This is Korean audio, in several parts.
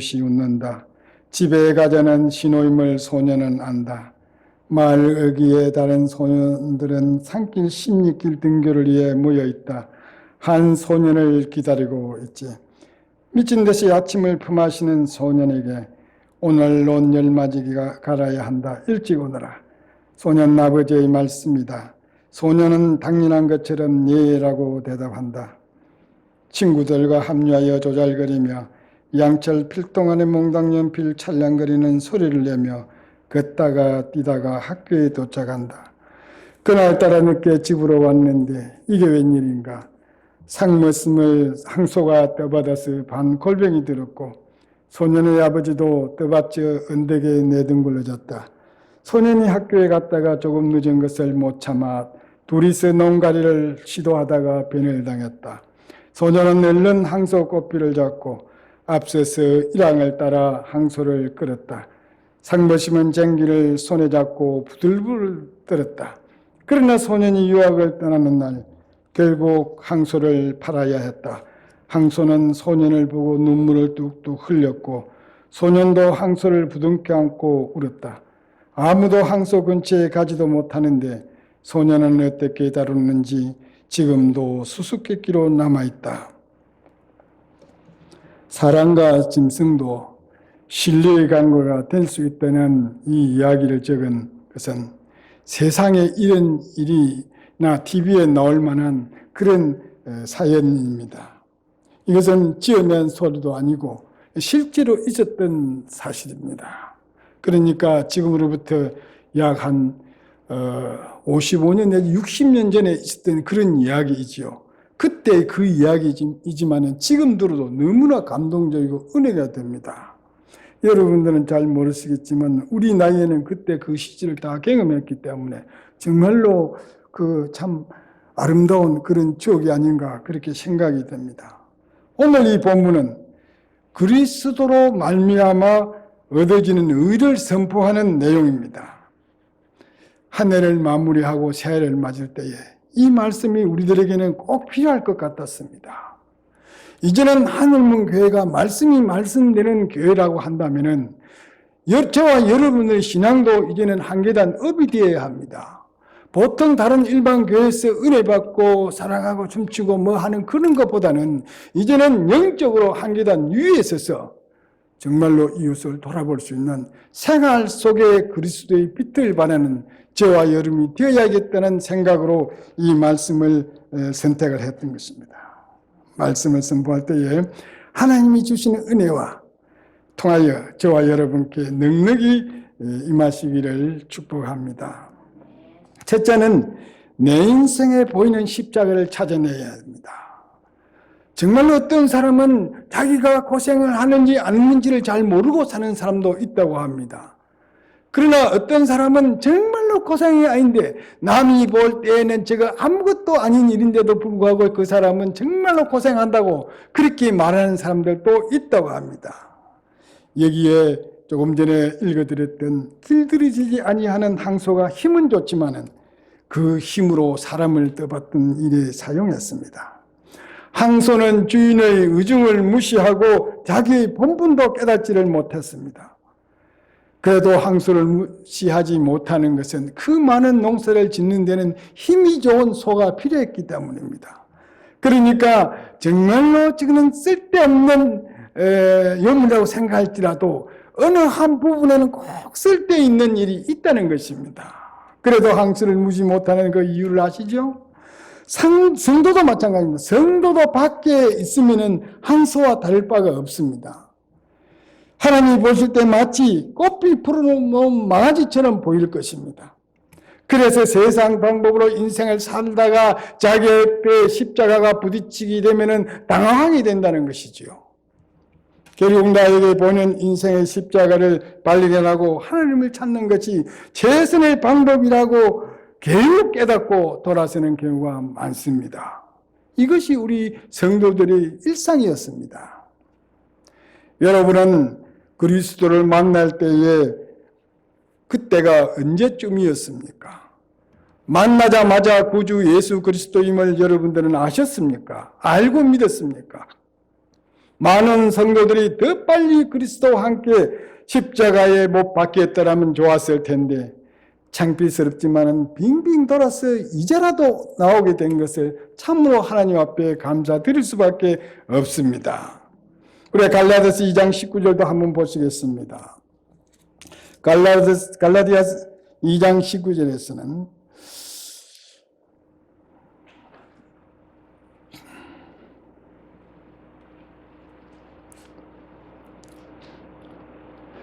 이웃이 웃는다. 집에 가자는 신호임을 소년은 안다. 마을 어귀에 다른 소년들은 산길 십리길 등교를 위해 모여있다. 한 소년을 기다리고 있지. 미친 듯이 아침을 품하시는 소년에게 오늘 옷 열맞이기가 갈아야 한다. 일찍 오너라. 소년 아버지의 말씀이다. 소년은 당연한 것처럼 예라고 대답한다. 친구들과 합류하여 조잘거리며 양철 필동 안에 몽당 연필 찰랑거리는 소리를 내며 걷다가 뛰다가 학교에 도착한다. 그날따라 늦게 집으로 왔는데 이게 웬일인가. 상머슴을 항소가 떠받아서 반 골병이 들었고 소년의 아버지도 떠받쳐 언덕에 내둥글러졌다. 소년이 학교에 갔다가 조금 늦은 것을 못 참아 둘이서 농가리를 시도하다가 변을 당했다. 소년은 얼른 항소 꽃비를 잡고 앞서서 일항을 따라 항소를 끌었다. 상머심은 쟁기를 손에 잡고 부들부들 떨었다. 그러나 소년이 유학을 떠나는 날 결국 항소를 팔아야 했다. 항소는 소년을 보고 눈물을 뚝뚝 흘렸고 소년도 항소를 부둥켜 안고 울었다. 아무도 항소 근처에 가지도 못하는데 소년은 어떻게 다루는지 지금도 수수께끼로 남아있다. 사랑과 짐승도 신뢰의 간구가 될 수 있다는 이 이야기를 적은 것은 세상에 이런 일이나 TV에 나올 만한 그런 사연입니다. 이것은 지어낸 소리도 아니고 실제로 있었던 사실입니다. 그러니까 지금으로부터 약 한 55년 내지 60년 전에 있었던 그런 이야기이지요. 그때 그 이야기이지만 지금 들어도 너무나 감동적이고 은혜가 됩니다. 여러분들은 잘 모르시겠지만 우리 나이에는 그때 그 시절을 다 경험했기 때문에 정말로 그 참 아름다운 그런 추억이 아닌가 그렇게 생각이 됩니다. 오늘 이 본문은 그리스도로 말미암아 얻어지는 의를 선포하는 내용입니다. 한 해를 마무리하고 새해를 맞을 때에 이 말씀이 우리들에게는 꼭 필요할 것 같았습니다. 이제는 하늘문교회가 말씀이 말씀되는 교회라고 한다면은 저와 여러분의 신앙도 이제는 한 계단 업이 되어야 합니다. 보통 다른 일반 교회에서 은혜 받고 사랑하고 춤추고 뭐 하는 그런 것보다는 이제는 영적으로 한 계단 위에 서서 정말로 이웃을 돌아볼 수 있는 생활 속에 그리스도의 빛을 발하는 저와 여러분이 되어야겠다는 생각으로 이 말씀을 선택을 했던 것입니다. 말씀을 선포할 때에 하나님이 주시는 은혜와 통하여 저와 여러분께 넉넉히 임하시기를 축복합니다. 첫째는 내 인생에 보이는 십자가를 찾아내야 합니다. 정말로 어떤 사람은 자기가 고생을 하는지 안 하는지를 잘 모르고 사는 사람도 있다고 합니다. 그러나 어떤 사람은 정말로 고생이 아닌데 남이 볼 때에는 저거 아무것도 아닌 일인데도 불구하고 그 사람은 정말로 고생한다고 그렇게 말하는 사람들도 있다고 합니다. 여기에 조금 전에 읽어드렸던 길들이지 아니하는 항소가 힘은 좋지만은 그 힘으로 사람을 떠받든 일에 사용했습니다. 항소는 주인의 의중을 무시하고 자기의 본분도 깨닫지를 못했습니다. 그래도 항소를 무시하지 못하는 것은 그 많은 농사를 짓는 데는 힘이 좋은 소가 필요했기 때문입니다. 그러니까 정말로 지금은 쓸데없는 예물이라고 생각할지라도 어느 한 부분에는 꼭 쓸데있는 일이 있다는 것입니다. 그래도 항소를 무시 못하는 그 이유를 아시죠? 성도도 마찬가지입니다. 성도도 밖에 있으면 항소와 다를 바가 없습니다. 하나님이 보실 때 마치 꽃필 풀어놓은 망아지처럼 보일 것입니다. 그래서 세상 방법으로 인생을 살다가 자기 옆에 십자가가 부딪히게 되면 당황하게 된다는 것이지요. 결국 나에게 보는 인생의 십자가를 발견하고 하나님을 찾는 것이 최선의 방법이라고 겨우 깨닫고 돌아서는 경우가 많습니다. 이것이 우리 성도들의 일상이었습니다. 여러분은 그리스도를 만날 때에 그때가 언제쯤이었습니까? 만나자마자 구주 예수 그리스도임을 여러분들은 아셨습니까? 알고 믿었습니까? 많은 성도들이 더 빨리 그리스도와 함께 십자가에 못 박혔더라면 좋았을 텐데 창피스럽지만은 빙빙 돌아서 이제라도 나오게 된 것을 참으로 하나님 앞에 감사드릴 수밖에 없습니다. 그래 갈라디아서 2장 19절도 한번 보시겠습니다. 갈라디아서 2장 19절에서는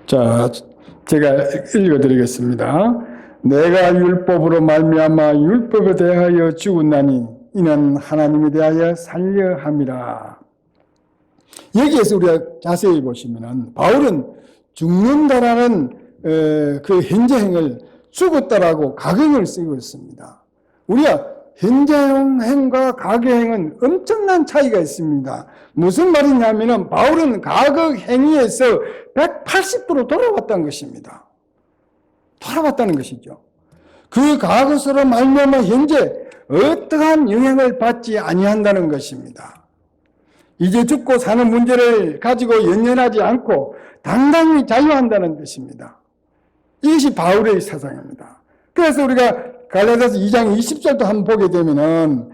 자, 제가 읽어드리겠습니다. 내가 율법으로 말미암아 율법에 대하여 죽었나니 이는 하나님에 대하여 살려 함이라. 여기에서 우리가 자세히 보시면은 바울은 죽는다라는 그 현재형을 죽었다라고 가경을 쓰고 있습니다. 우리가 현재형과 과거형은 엄청난 차이가 있습니다. 무슨 말이냐면은 바울은 과거 행위에서 180도로 돌아왔다는 것입니다. 돌아왔다는 것이죠. 그 과거서로 말미암아 현재 어떠한 영향을 받지 아니한다는 것입니다. 이제 죽고 사는 문제를 가지고 연연하지 않고 당당히 자유한다는 뜻입니다. 이것이 바울의 사상입니다. 그래서 우리가 갈라디아서 2장 20절도 한번 보게 되면은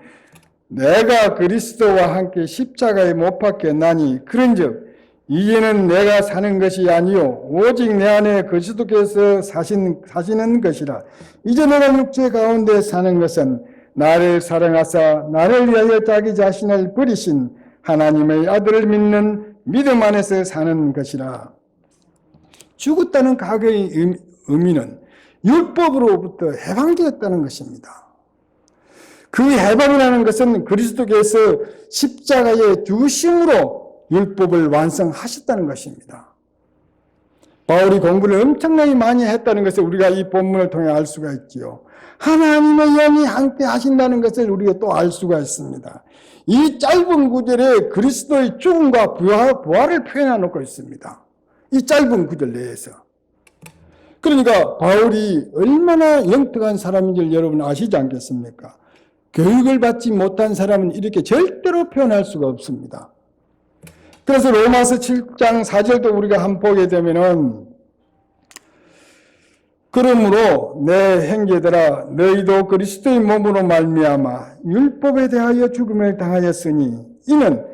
내가 그리스도와 함께 십자가에 못 박혔나니 그런즉 이제는 내가 사는 것이 아니요 오직 내 안에 그리스도께서 사시는 것이라. 이제 내가 육체 가운데 사는 것은 나를 사랑하사 나를 위하여 자기 자신을 버리신 하나님의 아들을 믿는 믿음 안에서 사는 것이라. 죽었다는 과거의 의미는 율법으로부터 해방되었다는 것입니다. 그 해방이라는 것은 그리스도께서 십자가에 죽으심으로 율법을 완성하셨다는 것입니다. 바울이 공부를 엄청나게 많이 했다는 것을 우리가 이 본문을 통해 알 수가 있지요. 하나님의 영이 함께 하신다는 것을 우리가 또 알 수가 있습니다. 이 짧은 구절에 그리스도의 죽음과 부활을 표현해 놓고 있습니다. 이 짧은 구절 내에서. 그러니까 바울이 얼마나 영특한 사람인지 여러분 아시지 않겠습니까? 교육을 받지 못한 사람은 이렇게 절대로 표현할 수가 없습니다. 그래서 로마서 7장 4절도 우리가 한번 보게 되면은 그러므로 내 형제들아 너희도 그리스도의 몸으로 말미암아 율법에 대하여 죽음을 당하였으니 이는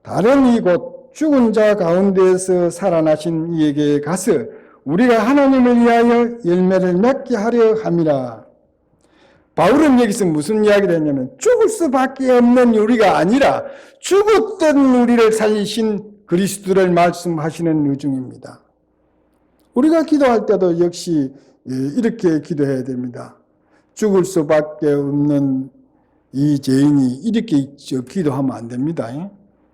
다른 이곳 죽은 자 가운데에서 살아나신 이에게 가서 우리가 하나님을 위하여 열매를 맺게 하려 함이라. 바울은 여기서 무슨 이야기를 했냐면 죽을 수밖에 없는 우리가 아니라 죽었던 우리를 살리신 그리스도를 말씀하시는 의중입니다. 우리가 기도할 때도 역시 이렇게 기도해야 됩니다. 죽을 수밖에 없는 이 죄인이 이렇게 기도하면 안 됩니다.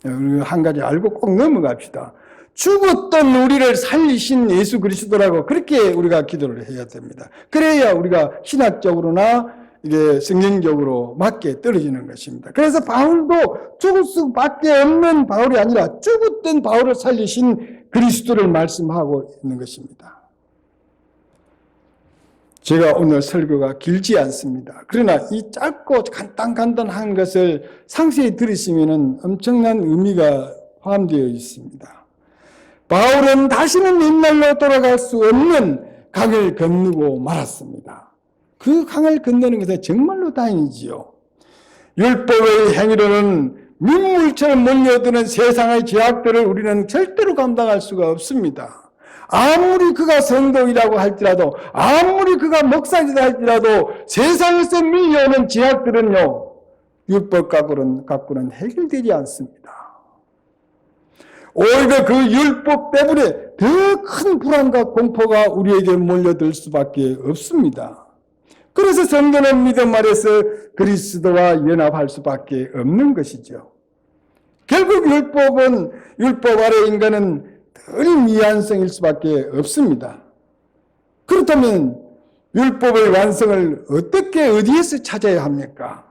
한 가지 알고 꼭 넘어갑시다. 죽었던 우리를 살리신 예수 그리스도라고 그렇게 우리가 기도를 해야 됩니다. 그래야 우리가 신학적으로나 이게 성경적으로 맞게 떨어지는 것입니다. 그래서 바울도 죽을 수밖에 없는 바울이 아니라 죽었던 바울을 살리신 그리스도를 말씀하고 있는 것입니다. 제가 오늘 설교가 길지 않습니다. 그러나 이 짧고 간단한 것을 상세히 들으시면 엄청난 의미가 포함되어 있습니다. 바울은 다시는 옛날로 돌아갈 수 없는 강을 건너고 말았습니다. 그 강을 건너는 것은 정말로 다행이지요. 율법의 행위로는 민물처럼 몰려드는 세상의 죄악들을 우리는 절대로 감당할 수가 없습니다. 아무리 그가 성도이라고 할지라도 아무리 그가 목사이다 할지라도 세상에서 밀려오는 죄악들은요 율법 갖고는 해결되지 않습니다. 오히려 그 율법 때문에 더 큰 불안과 공포가 우리에게 몰려들 수밖에 없습니다. 그래서 성도는 믿음 아래서 그리스도와 연합할 수밖에 없는 것이죠. 결국 율법 아래 인간은 늘 미완성일 수밖에 없습니다. 그렇다면 율법의 완성을 어디에서 찾아야 합니까?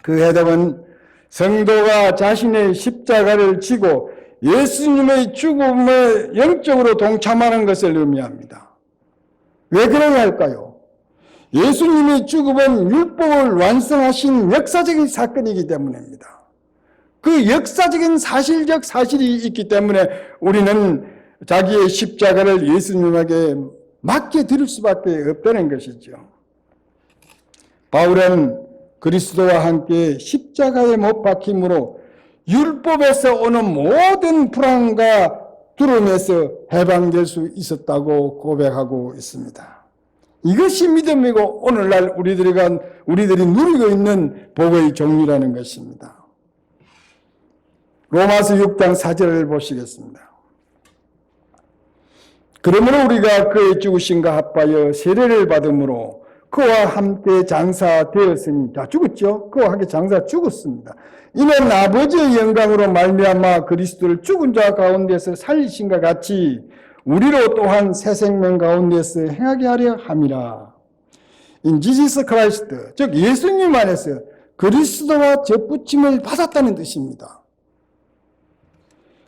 그 해답은 성도가 자신의 십자가를 지고 예수님의 죽음에 영적으로 동참하는 것을 의미합니다. 왜 그래야 할까요? 예수님의 죽음은 율법을 완성하신 역사적인 사건이기 때문입니다. 그 역사적인 사실적 사실이 있기 때문에 우리는 자기의 십자가를 예수님에게 맡겨 드릴 수밖에 없다는 것이죠. 바울은 그리스도와 함께 십자가에 못 박힘으로 율법에서 오는 모든 불안과 두려움에서 해방될 수 있었다고 고백하고 있습니다. 이것이 믿음이고 오늘날 우리들이 누리고 있는 복의 종류라는 것입니다. 로마서 6장 4절을 보시겠습니다. 그러므로 우리가 그의 죽으심과 합하여 세례를 받음으로 그와 함께 장사되었으니, 자, 죽었죠? 그와 함께 죽었습니다. 이는 아버지의 영광으로 말미암아 그리스도를 죽은 자 가운데서 살리신과 같이 우리로 또한 새 생명 가운데서 행하게 하려 함이라. In Jesus Christ, 즉 예수님 안에서 그리스도와 접붙임을 받았다는 뜻입니다.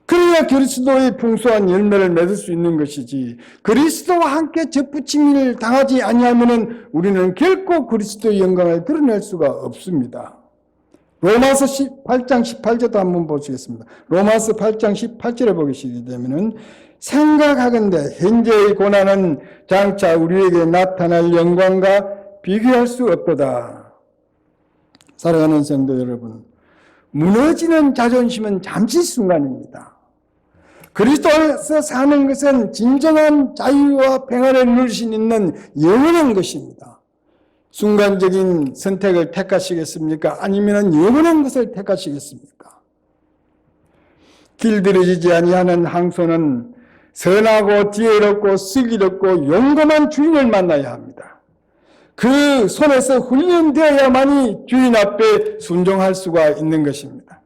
그래야 그리스도의 풍성한 열매를 맺을 수 있는 것이지, 그리스도와 함께 접붙임을 당하지 아니하면 우리는 결코 그리스도의 영광을 드러낼 수가 없습니다. 로마서 8장 18절도 한번 보시겠습니다. 로마서 8장 18절에 보시게 되면은 생각하건대 현재의 고난은 장차 우리에게 나타날 영광과 비교할 수 없도다. 사랑하는 성도 여러분, 무너지는 자존심은 잠시 순간입니다. 그리스도에서 사는 것은 진정한 자유와 평안을 누릴 수 있는 영원한 것입니다. 순간적인 선택을 택하시겠습니까? 아니면 영원한 것을 택하시겠습니까? 길들여지지 아니하는 항소는 선하고 지혜롭고 슬기롭고 용감한 주인을 만나야 합니다. 그 손에서 훈련되어야만이 주인 앞에 순종할 수가 있는 것입니다.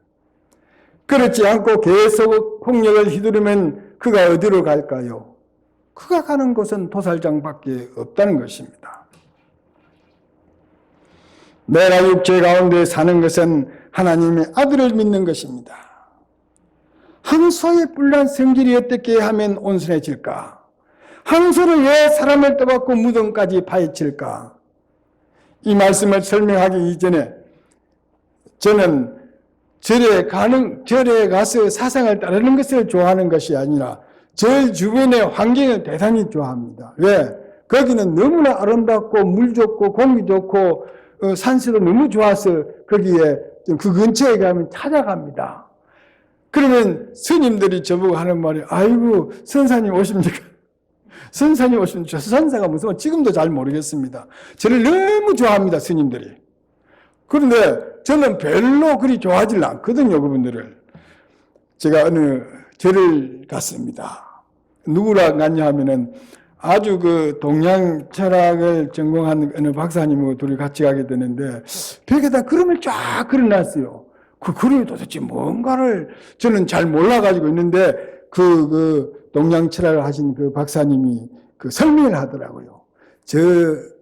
그렇지 않고 계속 폭력을 휘두르면 그가 어디로 갈까요? 그가 가는 곳은 도살장밖에 없다는 것입니다. 내가 육체 가운데 사는 것은 하나님의 아들을 믿는 것입니다. 항소의 뿔난 성질이 어떻게 하면 온순해질까? 항소를 왜 사람을 떠받고 무덤까지 파헤칠까? 이 말씀을 설명하기 이전에 저는 절에 가서 사상을 따르는 것을 좋아하는 것이 아니라 절 주변의 환경을 대단히 좋아합니다. 왜? 거기는 너무나 아름답고 물 좋고 공기 좋고 산세도 너무 좋아서 거기에 그 근처에 가면 찾아갑니다. 그러면 스님들이 저보고 하는 말이, 아이고 선사님 오십니까? 선사님 오시면 저 선사가 무슨 지금도 잘 모르겠습니다. 저를 너무 좋아합니다, 스님들이. 그런데 저는 별로 그리 좋아하지 않거든요, 그분들을. 제가 어느 절을 갔습니다. 누구랑 갔냐 하면은 아주 그 동양 철학을 전공한 어느 박사님하고 둘이 같이 가게 되는데 벽에다 그림을 쫙 그려놨어요. 그 그림이 도대체 뭔가를 저는 잘 몰라가지고 있는데 그 동양 철학을 하신 그 박사님이 그 설명을 하더라고요. 저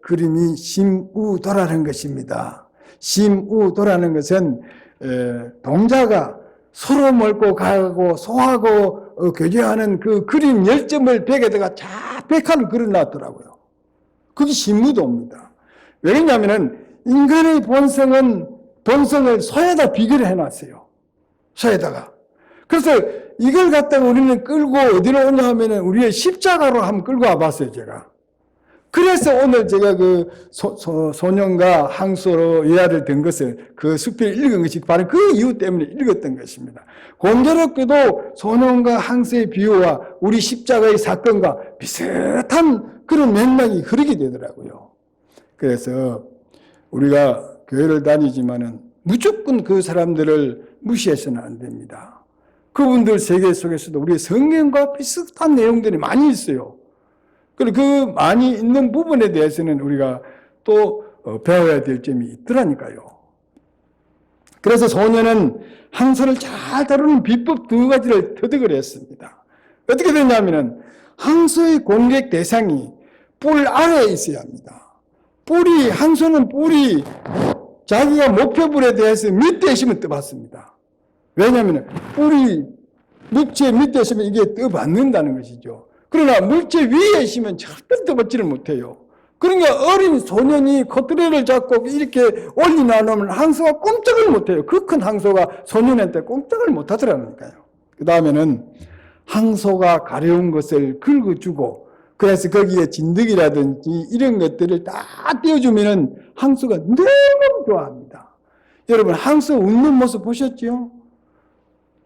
그림이 심우도라는 것입니다. 심우도라는 것은 동자가 서로 몰고 가고 소하고 교제하는 그 그림 열점을 벽에다가 쫙 벽화를 그려놨더라고요. 그게 심우도입니다. 왜냐하면 인간의 본성을 소에다 비교를 해놨어요. 소에다가. 그래서 이걸 갖다가 우리는 끌고 어디로 오냐 하면은 우리의 십자가로 한번 끌고 와봤어요, 제가. 그래서 오늘 제가 그 소년과 항소로 예화를 든 것을 그 수필을 읽은 것이 바로 그 이유 때문에 읽었던 것입니다. 공교롭게도 소년과 항소의 비유와 우리 십자가의 사건과 비슷한 그런 맥락이 흐르게 되더라고요. 그래서 우리가 교회를 다니지만은 무조건 그 사람들을 무시해서는 안 됩니다. 그분들 세계 속에서도 우리 성경과 비슷한 내용들이 많이 있어요. 그리고 그 많이 있는 부분에 대해서는 우리가 또 배워야 될 점이 있더라니까요. 그래서 소년은 항소를 잘 다루는 비법 2가지를 터득을 했습니다. 어떻게 되냐면은 항소의 공격 대상이 뿔 아래에 있어야 합니다. 항소는 뿔이 자기가 목표불에 대해서 밑에 있으면 떠받습니다. 왜냐하면 뿔이 물체 밑에 있으면 이게 떠받는다는 것이죠. 그러나 물체 위에 있으면 절대 떠받지를 못해요. 그러니까 어린 소년이 커트레를 잡고 이렇게 올려놓으면 항소가 꼼짝을 못해요. 그 큰 항소가 소년한테 꼼짝을 못하더라니까요. 그 다음에는 항소가 가려운 것을 긁어주고, 그래서 거기에 진드기라든지 이런 것들을 다 띄워주면은 항소가 너무 좋아합니다. 여러분, 항소 웃는 모습 보셨죠?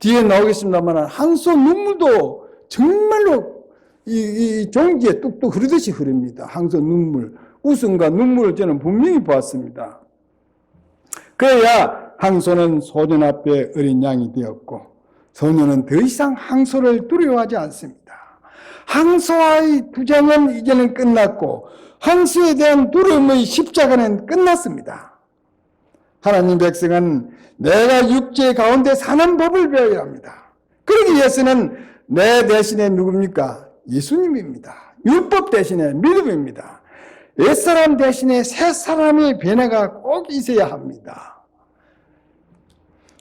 뒤에 나오겠습니다만 항소 눈물도 정말로 이 종기에 뚝뚝 흐르듯이 흐릅니다. 항소 눈물, 웃음과 눈물을 저는 분명히 보았습니다. 그래야 항소는 소년 앞에 어린 양이 되었고, 소년은 더 이상 항소를 두려워하지 않습니다. 항소와의 투쟁은 이제는 끝났고, 항소에 대한 두려움의 십자가는 끝났습니다. 하나님 백성은 내가 육체 가운데 사는 법을 배워야 합니다. 그러기 위해서는 내 대신에 누굽니까? 예수님입니다. 율법 대신에 믿음입니다. 옛사람 대신에 새사람의 변화가 꼭 있어야 합니다.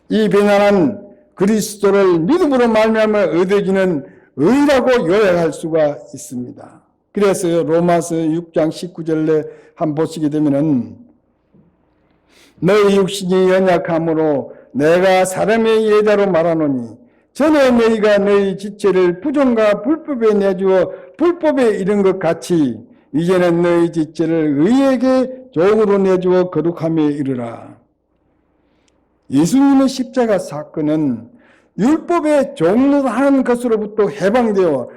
이 변화는 그리스도를 믿음으로 말미암아 얻어지는 의라고 요약할 수가 있습니다. 그래서 로마서 6장 19절에 한번 보시게 되면은 너희 육신이 연약함으로 내가 사람의 예자로 말하노니 전에 너희가 너희 지체를 부정과 불법에 내주어 불법에 이른 것 같이 이제는 너희 지체를 의에게 종으로 내주어 거룩함에 이르라. 예수님의 십자가 사건은 율법의 종로 하는 것으로부터 해방되어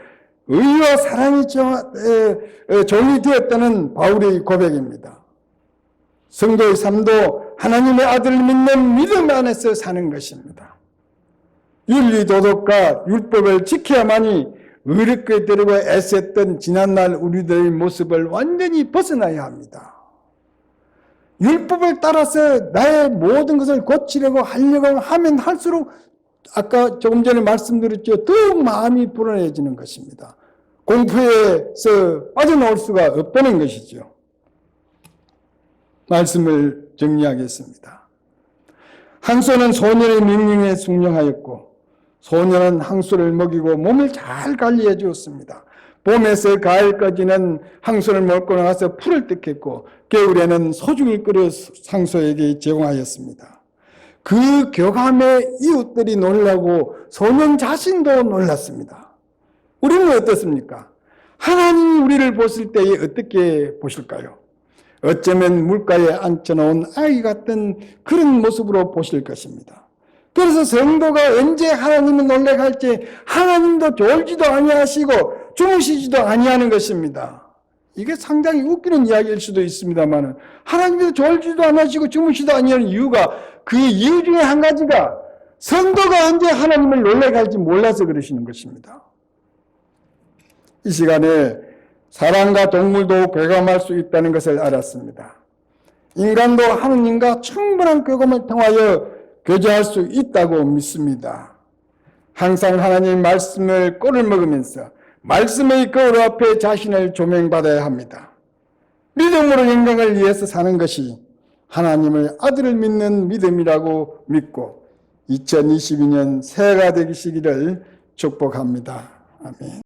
의와 사랑이 종이 되었다는 바울의 고백입니다. 성도의 삶도 하나님의 아들을 믿는 믿음 안에서 사는 것입니다. 윤리 도덕과 율법을 지켜야만이 의롭게 되려고 애썼던 지난날 우리들의 모습을 완전히 벗어나야 합니다. 율법을 따라서 나의 모든 것을 고치려고 하려고 하면 할수록 아까 조금 전에 말씀드렸죠. 더욱 마음이 불안해지는 것입니다. 공포에서 빠져나올 수가 없다는 것이죠. 말씀을 정리하겠습니다. 항소는 소년의 명령에 순종하였고 소년은 항소를 먹이고 몸을 잘 관리해 주었습니다. 봄에서 가을까지는 항소를 먹고 나가서 풀을 뜯겠고 겨울에는 소죽을 끓여 항소에게 제공하였습니다. 그 교감에 이웃들이 놀라고 소년 자신도 놀랐습니다. 우리는 어떻습니까? 하나님이 우리를 보실 때에 어떻게 보실까요? 어쩌면 물가에 앉혀놓은 아이 같은 그런 모습으로 보실 것입니다. 그래서 성도가 언제 하나님을 놀래갈지 하나님도 졸지도 아니하시고 주무시지도 아니하는 것입니다. 이게 상당히 웃기는 이야기일 수도 있습니다만 하나님도 졸지도 아니하시고 주무시지도 아니하는 이유가 그 이유 중에 한 가지가 성도가 언제 하나님을 놀래갈지 몰라서 그러시는 것입니다. 이 시간에 사람과 동물도 교감할 수 있다는 것을 알았습니다. 인간도 하느님과 충분한 교감을 통하여 교제할 수 있다고 믿습니다. 항상 하나님의 말씀을 꼴을 먹으면서 말씀의 거울 앞에 자신을 조명받아야 합니다. 믿음으로 영광을 위해서 사는 것이 하나님의 아들을 믿는 믿음이라고 믿고 2022년 새해가 되시기를 축복합니다. 아멘.